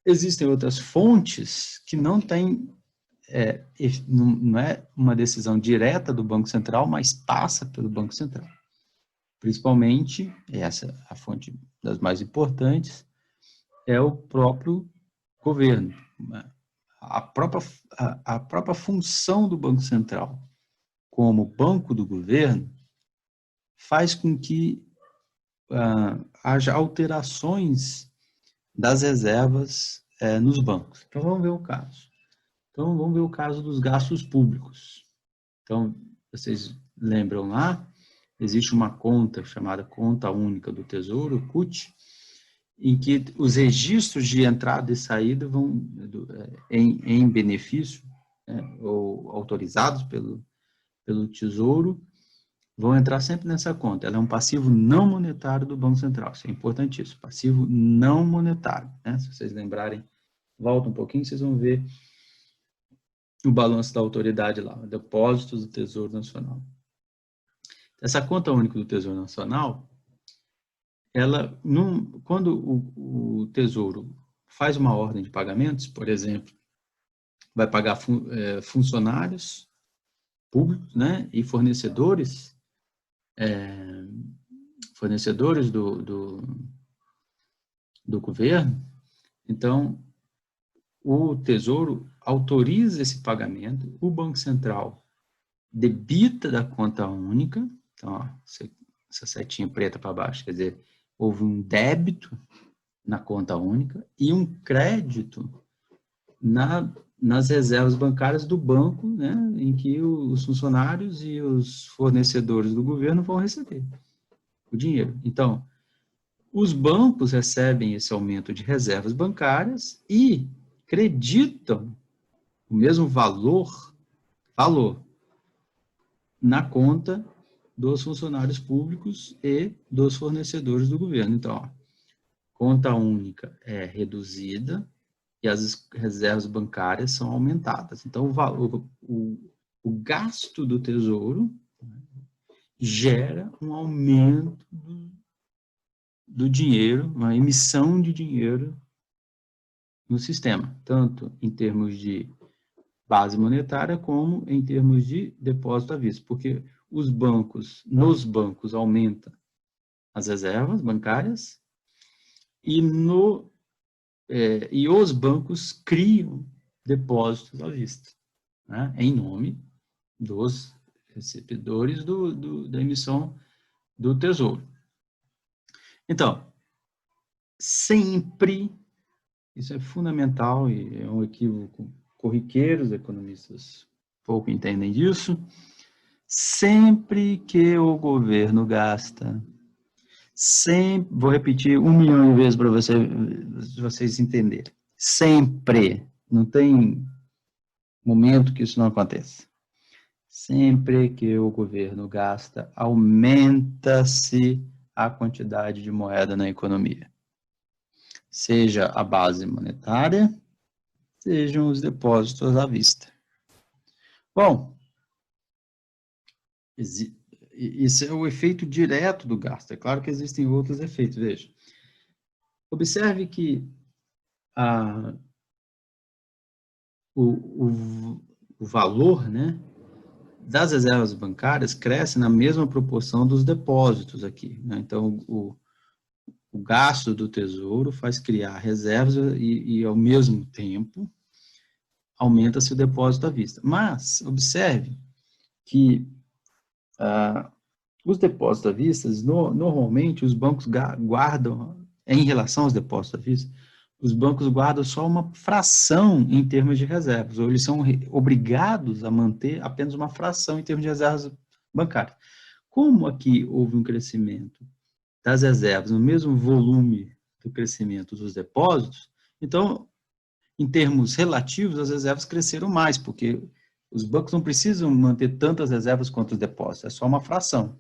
existem outras fontes que não têm, não é uma decisão direta do Banco Central, mas passa pelo Banco Central. Principalmente, essa a fonte das mais importantes, é o próprio governo. A própria função do Banco Central como banco do governo faz com que haja alterações das reservas nos bancos. Então, vamos ver o caso. Então, vamos ver o caso dos gastos públicos. Então, vocês lembram lá, existe uma conta chamada Conta Única do Tesouro, CUT, em que os registros de entrada e saída vão em benefício, ou autorizados pelo Tesouro, vão entrar sempre nessa conta. Ela é um passivo não monetário do Banco Central. Isso é importantíssimo. Passivo não monetário. Né? Se vocês lembrarem, volta um pouquinho, vocês vão ver o balanço da autoridade lá, depósitos do Tesouro Nacional. Essa conta única do Tesouro Nacional, ela, quando o Tesouro faz uma ordem de pagamentos, por exemplo, vai pagar funcionários públicos, né, e fornecedores do governo, então o Tesouro autoriza esse pagamento, o Banco Central debita da conta única, então, ó, essa setinha preta para baixo, quer dizer, houve um débito na conta única e um crédito nas reservas bancárias do banco, né, em que os funcionários e os fornecedores do governo vão receber o dinheiro. Então, os bancos recebem esse aumento de reservas bancárias e creditam o mesmo valor na conta dos funcionários públicos e dos fornecedores do governo. Então, ó, conta única é reduzida e as reservas bancárias são aumentadas. Então, o gasto do Tesouro gera um aumento do dinheiro, uma emissão de dinheiro no sistema, tanto em termos de base monetária como em termos de depósito à vista, porque nos bancos aumenta as reservas bancárias e os bancos criam depósitos à vista, né, em nome dos recebedores da emissão do Tesouro. Então, sempre, isso é fundamental e é um equívoco corriqueiro, os economistas pouco entendem disso, sempre que o governo gasta, vou repetir 1 milhão de vezes para vocês entenderem, sempre, não tem momento que isso não aconteça. Sempre que o governo gasta, aumenta-se a quantidade de moeda na economia. Seja a base monetária, sejam os depósitos à vista. Bom, esse é o efeito direto do gasto. É claro que existem outros efeitos. Veja, observe que o valor, né, das reservas bancárias cresce na mesma proporção dos depósitos aqui, né? Então, o gasto do Tesouro faz criar reservas e ao mesmo tempo, aumenta-se o depósito à vista. Mas, observe que os depósitos à vista, normalmente, os bancos guardam, em relação aos depósitos à vista, os bancos guardam só uma fração em termos de reservas, ou eles são obrigados a manter apenas uma fração em termos de reservas bancárias. Como aqui houve um crescimento das reservas no mesmo volume do crescimento dos depósitos, então, em termos relativos, as reservas cresceram mais, porque os bancos não precisam manter tantas reservas quanto os depósitos, é só uma fração.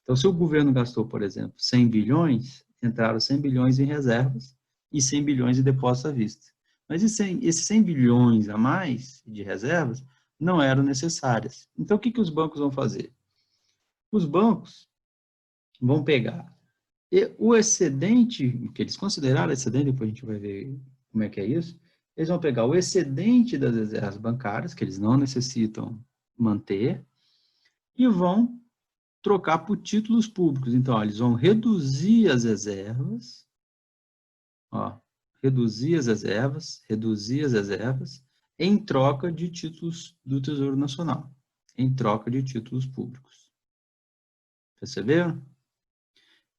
Então, se o governo gastou, por exemplo, 100 bilhões, entraram 100 bilhões em reservas e 100 bilhões em depósitos à vista. Mas esses 100 bilhões a mais de reservas não eram necessárias. Então, o que os bancos vão fazer? Os bancos vão pegar o excedente, que eles consideraram excedente, depois a gente vai ver Como é que é isso? Eles vão pegar o excedente das reservas bancárias, que eles não necessitam manter, e vão trocar por títulos públicos. Então, ó, eles vão reduzir as reservas, ó, reduzir as reservas, em troca de títulos do Tesouro Nacional, em troca de títulos públicos. Perceberam?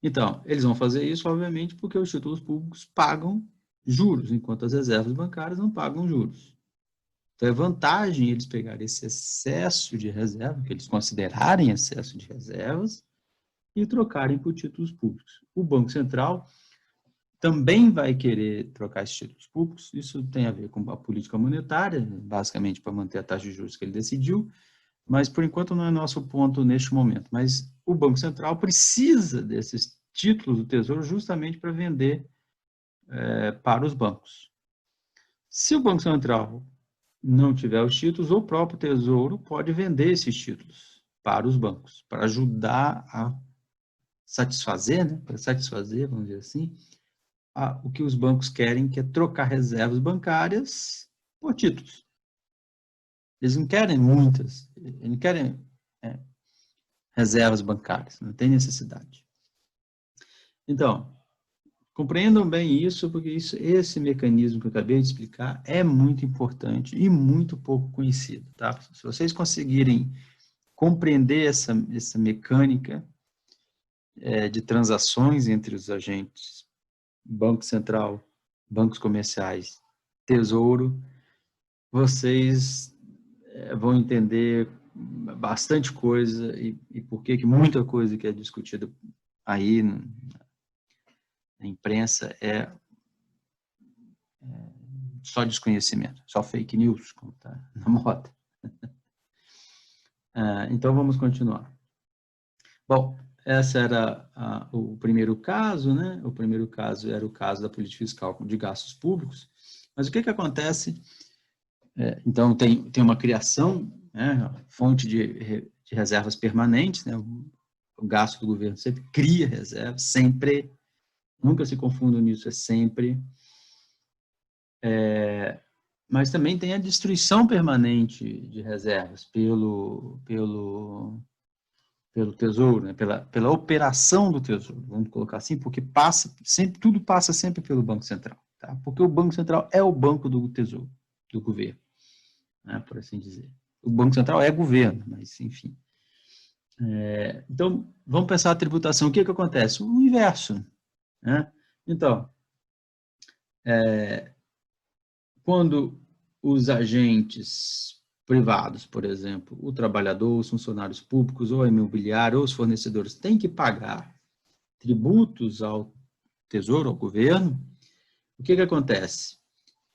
Então, eles vão fazer isso, obviamente, porque os títulos públicos pagam juros, enquanto as reservas bancárias não pagam juros. Então, é vantagem eles pegarem esse excesso de reserva, que eles considerarem excesso de reservas, e trocarem por títulos públicos. O Banco Central também vai querer trocar esses títulos públicos, isso tem a ver com a política monetária, basicamente para manter a taxa de juros que ele decidiu, mas por enquanto não é nosso ponto neste momento. Mas o Banco Central precisa desses títulos do Tesouro justamente para vender para os bancos. Se o Banco Central não tiver os títulos, o próprio Tesouro pode vender esses títulos para os bancos, para ajudar a satisfazer, né? Para satisfazer, vamos dizer assim, o que os bancos querem, que é trocar reservas bancárias por títulos. Eles não querem muitas, eles não querem reservas bancárias, não tem necessidade. Então, compreendam bem isso, porque esse mecanismo que eu acabei de explicar é muito importante e muito pouco conhecido. Tá? Se vocês conseguirem compreender essa mecânica de transações entre os agentes, Banco Central, bancos comerciais, Tesouro, vocês vão entender bastante coisa e por que muita coisa que é discutida aí na imprensa é só desconhecimento, só fake news, como está na moda. Então, vamos continuar. Bom, esse era o primeiro caso, né? O primeiro caso era o caso da política fiscal de gastos públicos. Mas o que acontece? Então, tem uma criação, né? Fonte de reservas permanentes, né? O gasto do governo sempre cria reservas, sempre. Nunca se confundam nisso, é sempre. Mas também tem a destruição permanente de reservas pelo Tesouro, né? pela operação do Tesouro, vamos colocar assim, porque tudo passa sempre pelo Banco Central, tá? Porque o Banco Central é o banco do Tesouro, do governo, né? Por assim dizer. O Banco Central é governo, mas enfim. Então, vamos pensar a tributação. O que acontece? O inverso, né? Então, quando os agentes privados, por exemplo, o trabalhador, os funcionários públicos, ou a imobiliária, ou os fornecedores, têm que pagar tributos ao Tesouro, ao governo, o que acontece?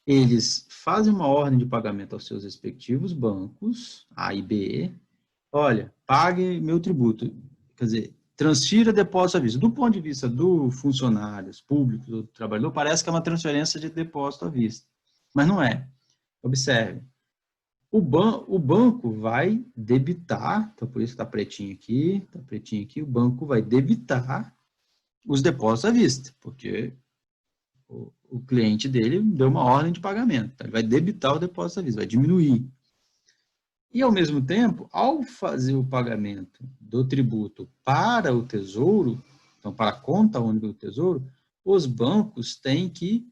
Eles fazem uma ordem de pagamento aos seus respectivos bancos, A e B, olha, pague meu tributo, quer dizer, transfira depósito à vista. Do ponto de vista do funcionários públicos, do trabalhador, parece que é uma transferência de depósito à vista, mas não é. Observe, o banco vai debitar, então por isso está pretinho aqui, o banco vai debitar os depósitos à vista, porque o cliente dele deu uma ordem de pagamento, então ele vai debitar o depósito à vista, vai diminuir. E, ao mesmo tempo, ao fazer o pagamento do tributo para o Tesouro, então para a conta única do Tesouro, os bancos têm que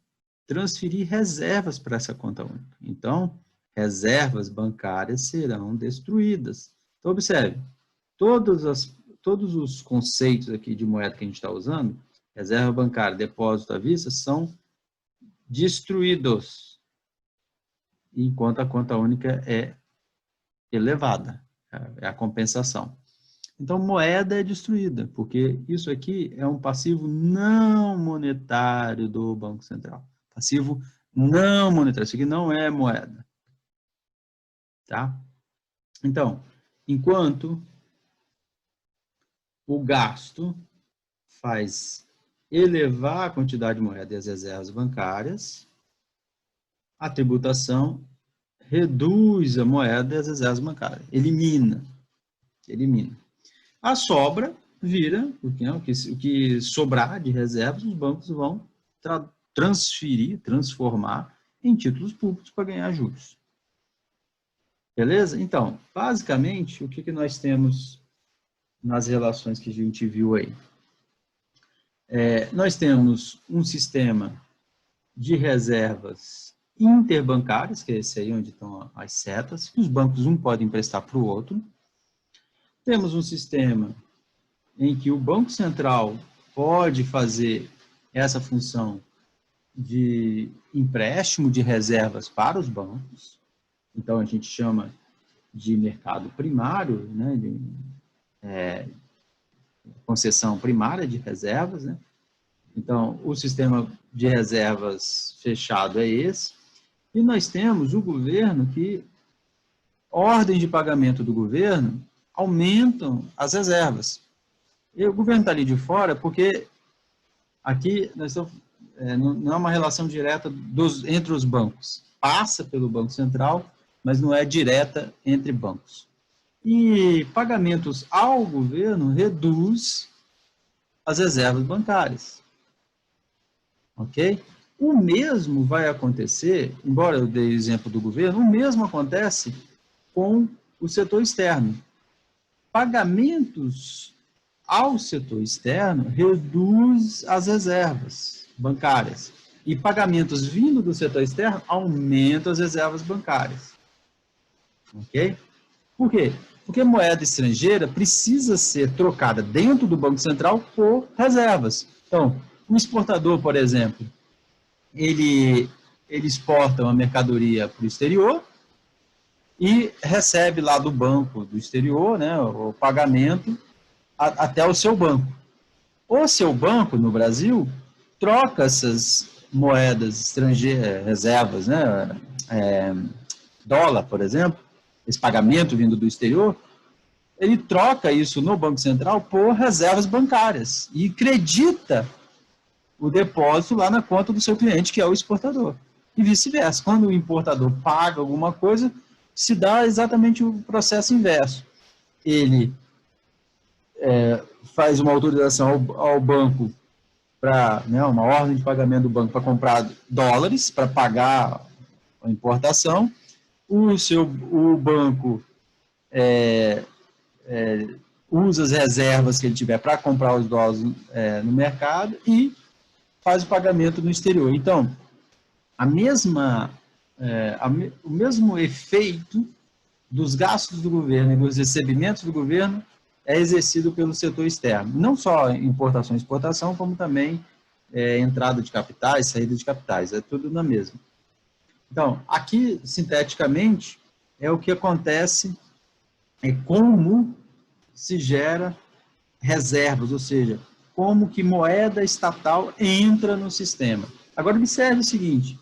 transferir reservas para essa conta única. Então, reservas bancárias serão destruídas. Então, observe, todos os conceitos aqui de moeda que a gente está usando, reserva bancária, depósito à vista, são destruídos, enquanto a conta única é elevada, é a compensação. Então, moeda é destruída, porque isso aqui é um passivo não monetário do Banco Central. Passivo não monetário, isso aqui não é moeda. Tá? Então, enquanto o gasto faz elevar a quantidade de moeda e as reservas bancárias, a tributação reduz a moeda e as reservas bancárias, elimina. A sobra vira, o que sobrar de reservas, os bancos vão transformar em títulos públicos para ganhar juros. Beleza? Então, basicamente, o que nós temos nas relações que a gente viu aí? Nós temos um sistema de reservas interbancárias, que é esse aí onde estão as setas, que os bancos um podem emprestar para o outro. Temos um sistema em que o Banco Central pode fazer essa função de empréstimo de reservas para os bancos. Então, a gente chama de mercado primário, né, concessão primária de reservas, né? Então, o sistema de reservas fechado é esse. E nós temos o governo que, ordem de pagamento do governo, aumentam as reservas. E o governo está ali de fora porque aqui nós estamos, não é uma relação direta entre os bancos. Passa pelo Banco Central, mas não é direta entre bancos. E pagamentos ao governo reduz as reservas bancárias. Ok? O mesmo vai acontecer, embora eu dei o exemplo do governo, o mesmo acontece com o setor externo. Pagamentos ao setor externo reduz as reservas bancárias. E pagamentos vindo do setor externo aumentam as reservas bancárias. Ok? Por quê? Porque moeda estrangeira precisa ser trocada dentro do Banco Central por reservas. Então, um exportador, por exemplo, ele exporta uma mercadoria para o exterior e recebe lá do banco do exterior, né, o pagamento até o seu banco. O seu banco, no Brasil, troca essas moedas estrangeiras, reservas, né, dólar, por exemplo, esse pagamento vindo do exterior, ele troca isso no Banco Central por reservas bancárias e credita o depósito lá na conta do seu cliente, que é o exportador. E vice-versa. Quando o importador paga alguma coisa, se dá exatamente o processo inverso. Ele faz uma autorização ao banco para, né, uma ordem de pagamento do banco para comprar dólares, para pagar a importação. O banco usa as reservas que ele tiver para comprar os dólares no mercado e faz o pagamento no exterior. Então, o mesmo efeito dos gastos do governo e dos recebimentos do governo é exercido pelo setor externo. Não só importação e exportação, como também entrada de capitais, saída de capitais. É tudo na mesma. Então, aqui, sinteticamente, é o que acontece, como se gera reservas, ou seja, como que moeda estatal entra no sistema. Agora, observe o seguinte,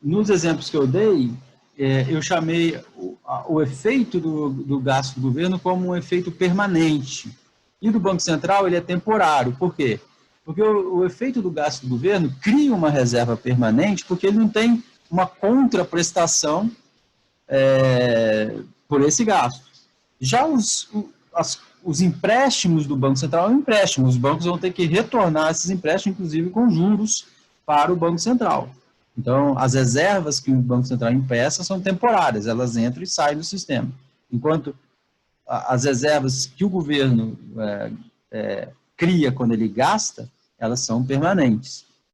nos exemplos que eu dei, eu chamei o efeito do gasto do governo como um efeito permanente. E do Banco Central, ele é temporário. Por quê? Porque o efeito do gasto do governo cria uma reserva permanente, porque ele não tem uma contraprestação por esse gasto. Já os empréstimos do Banco Central é um empréstimo. Os bancos vão ter que retornar esses empréstimos, inclusive com juros, para o Banco Central. Então, as reservas que o Banco Central empresta são temporárias, elas entram e saem do sistema. Enquanto as reservas que o governo cria quando ele gasta, elas são permanentes.